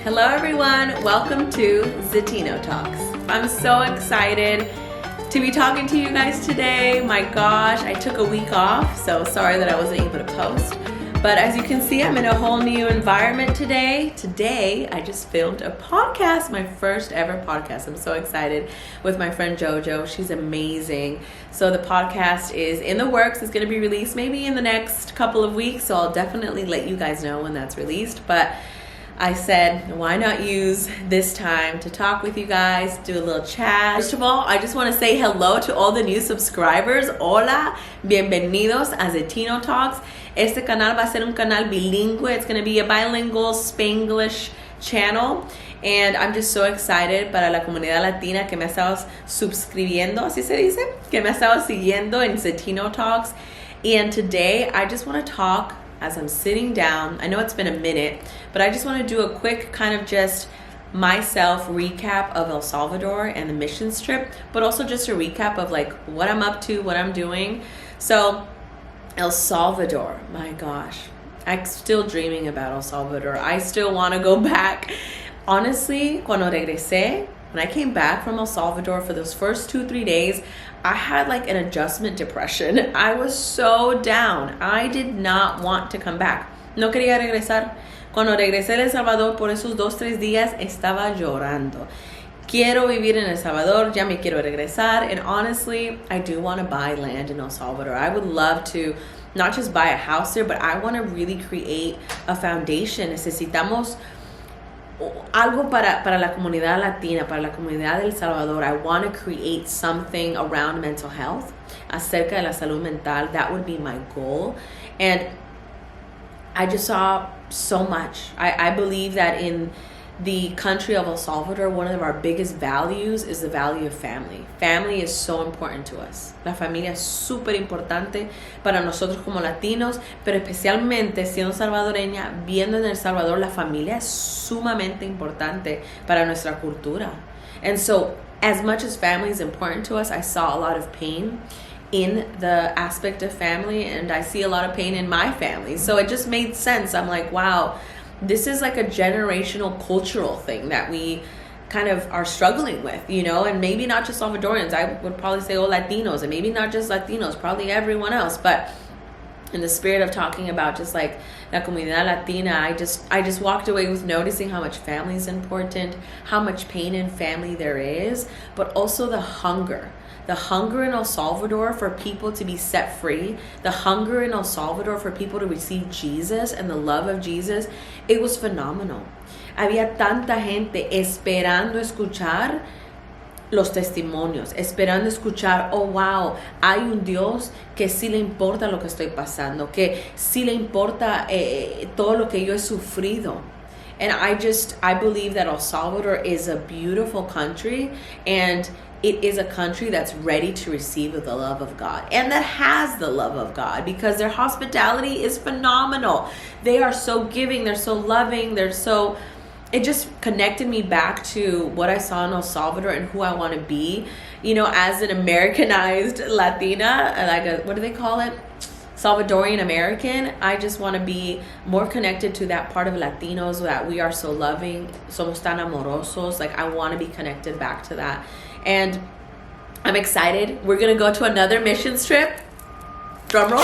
Hello everyone, welcome to Zetino Talks. I'm so excited to be talking to you guys today. My gosh, I took a week off, so sorry that I wasn't able to post. But as you can see, I'm in a whole new environment today. Today, I just filmed a podcast, my first ever podcast. I'm so excited with my friend Jojo. She's amazing. So the podcast is in the works. It's going to be released maybe in the next couple of weeks. So I'll definitely let you guys know when that's released. But I said, why not use this time to talk with you guys, do a little chat. First of all, I just want to say hello to all the new subscribers. Hola, bienvenidos a Zetino Talks. Este canal va a ser un canal bilingüe. It's going to be a bilingual Spanglish channel. And I'm just so excited para la comunidad latina que me ha estado suscribiendo, así se dice, que me ha estado siguiendo en Zetino Talks. And today, I just want to talk as I'm sitting down. I know it's been a minute, but I just want to do a quick kind of just myself recap of El Salvador and the mission trip, but also just a recap of like what I'm up to, what I'm doing. So El Salvador, my gosh, I'm still dreaming about El Salvador. I still want to go back. Honestly, cuando regresé, when I came back from El Salvador for those first 2-3 days, I had like an adjustment depression. I was so down. I did not want to come back. No quería regresar. Cuando regresé a El Salvador por esos 2-3 días, estaba llorando. Quiero vivir en El Salvador, ya me quiero regresar. And honestly, I do want to buy land in El Salvador. I would love to not just buy a house there, but I want to really create a foundation. Necesitamos algo para la comunidad latina, para la comunidad de El Salvador. I want to create something around mental health, acerca de la salud mental. That would be my goal. And I just saw so much. I believe that in the country of El Salvador, one of our biggest values is the value of family. Family is so important to us. La familia es súper importante para nosotros como latinos, pero especialmente siendo salvadoreña, viendo en El Salvador, la familia es sumamente importante para nuestra cultura. And so, as much as family is important to us, I saw a lot of pain in the aspect of family, and I see a lot of pain in my family. So it just made sense. I'm like, wow, this is like a generational cultural thing that we kind of are struggling with, you know, and maybe not just Salvadorians. I would probably say all Latinos, and maybe not just Latinos, probably everyone else. But in the spirit of talking about just like la comunidad latina, I just walked away with noticing how much family is important, how much pain in family there is, but also the hunger. The hunger in El Salvador for people to be set free, the hunger in El Salvador for people to receive Jesus and the love of Jesus, it was phenomenal. Había tanta gente esperando escuchar los testimonios, esperando escuchar, oh wow, hay un Dios que sí le importa lo que estoy pasando, que sí le importa todo lo que yo he sufrido. And I believe that El Salvador is a beautiful country, and it is a country that's ready to receive the love of God, and that has the love of God, because their hospitality is phenomenal. They are so giving, they're so loving, it just connected me back to what I saw in El Salvador and who I want to be, you know, as an Americanized Latina, like what do they call it? Salvadorian American. I just want to be more connected to that part of Latinos that we are so loving, somos tan amorosos. Like I want to be connected back to that. And I'm excited. We're going to go to another missions trip. Drum roll.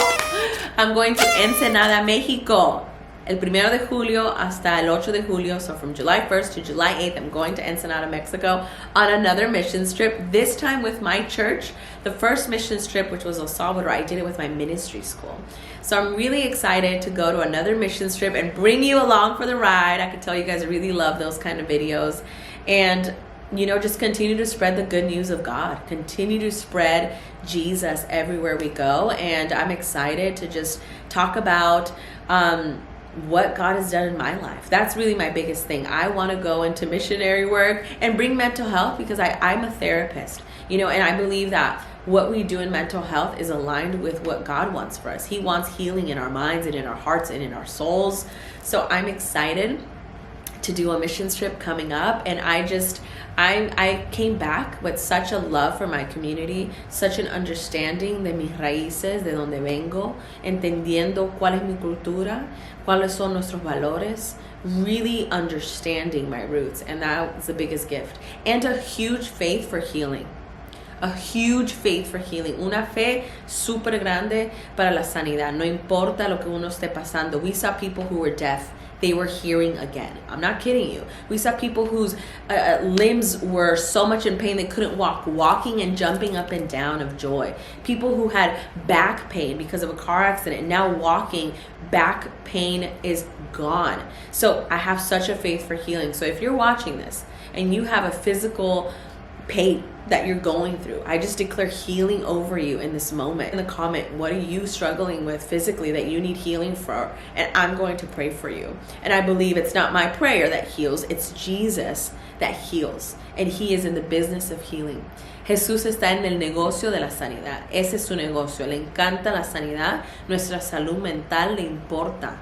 I'm going to Ensenada, Mexico. El 1 de julio hasta el 8 de julio. So from July 1st to July 8th, I'm going to Ensenada, Mexico on another missions trip. This time with my church. The first missions trip, which was El Salvador, I did it with my ministry school. So I'm really excited to go to another missions trip and bring you along for the ride. I can tell you guys really love those kind of videos. And you know, just continue to spread the good news of God. Continue to spread Jesus everywhere we go. And I'm excited to just talk about what God has done in my life. That's really my biggest thing. I want to go into missionary work and bring mental health, because I'm a therapist, you know, and I believe that what we do in mental health is aligned with what God wants for us. He wants healing in our minds and in our hearts and in our souls. So I'm excited to do a missions trip coming up, and I came back with such a love for my community, such an understanding de mis raíces, de donde vengo, entendiendo cuál es mi cultura, cuáles son nuestros valores, really understanding my roots, and that was the biggest gift. And a huge faith for healing. A huge faith for healing. Una fe super grande para la sanidad. No importa lo que uno esté pasando. We saw people who were deaf. They were hearing again. I'm not kidding you. We saw people whose limbs were so much in pain they couldn't walk, walking and jumping up and down of joy. People who had back pain because of a car accident, now walking, back pain is gone. So I have such a faith for healing. So if you're watching this and you have a physical pain that you're going through, I just declare healing over you in this moment. In the comment, what are you struggling with physically that you need healing for? And I'm going to pray for you. And I believe it's not my prayer that heals, it's Jesus that heals. And he is in the business of healing. Jesús está en el negocio de la sanidad. Ese es su negocio. Le encanta la sanidad. Nuestra salud mental le importa.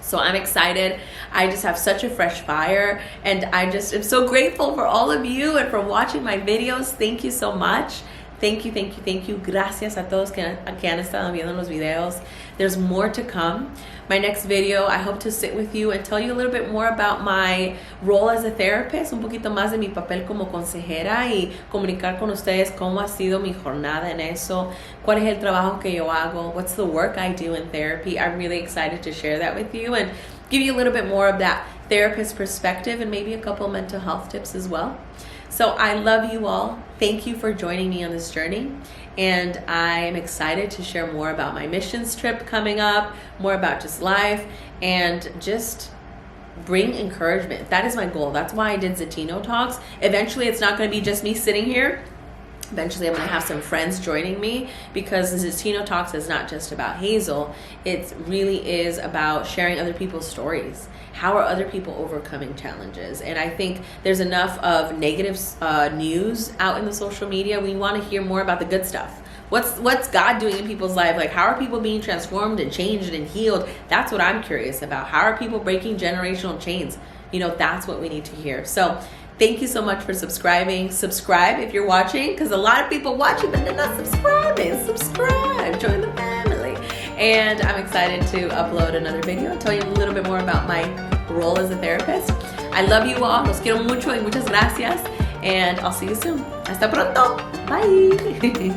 So I'm excited. I just have such a fresh fire, and I just am so grateful for all of you and for watching my videos. Thank you so much. Thank you, thank you, thank you. Gracias a todos que han estado viendo los videos. There's more to come. My next video, I hope to sit with you and tell you a little bit more about my role as a therapist, un poquito más de mi papel como consejera y comunicar con ustedes cómo ha sido mi jornada en eso, cuál es el trabajo que yo hago, what's the work I do in therapy. I'm really excited to share that with you and give you a little bit more of that therapist perspective and maybe a couple mental health tips as well. So I love you all. Thank you for joining me on this journey. And I am excited to share more about my missions trip coming up, more about just life, and just bring encouragement. That is my goal. That's why I did Zetino Talks. Eventually, it's not going to be just me sitting here. Eventually, I'm going to have some friends joining me, because the Zetino Talks is not just about Hazel. It really is about sharing other people's stories. How are other people overcoming challenges? And I think there's enough of negative news out in the social media. We want to hear more about the good stuff. What's God doing in people's life? Like, how are people being transformed and changed and healed? That's what I'm curious about. How are people breaking generational chains? You know, that's what we need to hear. So thank you so much for subscribing. Subscribe if you're watching, because a lot of people watching but they're not subscribing. Subscribe, join the family. And I'm excited to upload another video and tell you a little bit more about my role as a therapist. I love you all. Los quiero mucho y muchas gracias. And I'll see you soon. Hasta pronto. Bye.